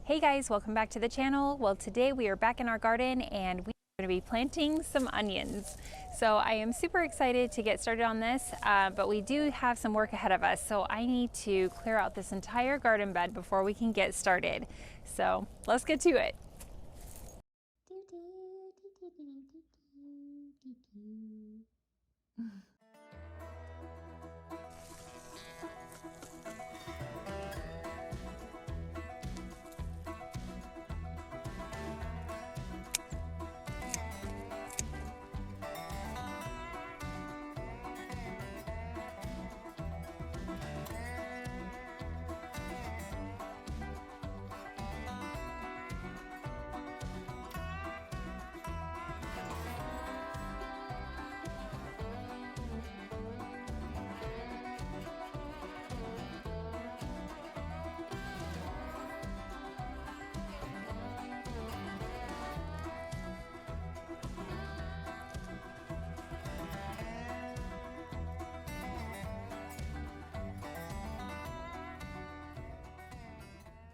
Hey guys, welcome back to the channel. Well, today we are back in our garden and we are going to be planting some onions. So I am super excited to get started on this, but we do have some work ahead of us. So I need to clear out this entire garden bed before we can get started. So let's get to it.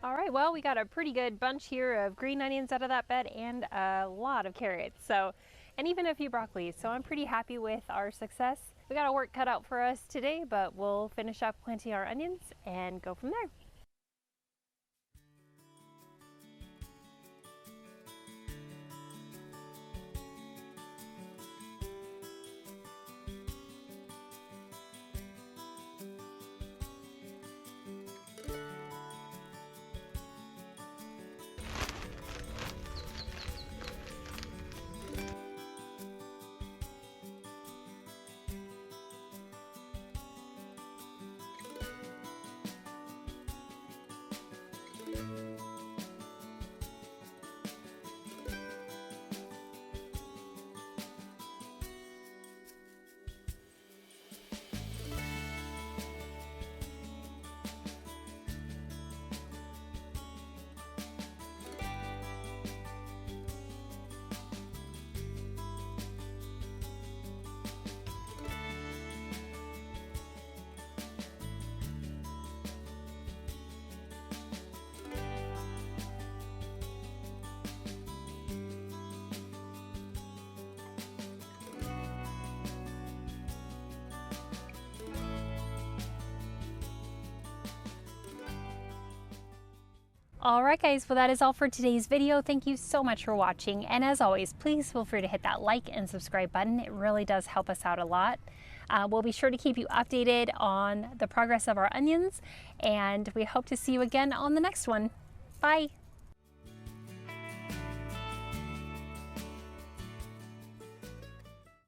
All right, well, we got a pretty good bunch here of green onions out of that bed and a lot of carrots, and even a few broccoli. So I'm pretty happy with our success. We got our work cut out for us today, but we'll finish up planting our onions and go from there. All right, guys, well, that is all for today's video. Thank you so much for watching. And as always, please feel free to hit that like and subscribe button. It really does help us out a lot. We'll be sure to keep you updated on the progress of our onions, and we hope to see you again on the next one. Bye.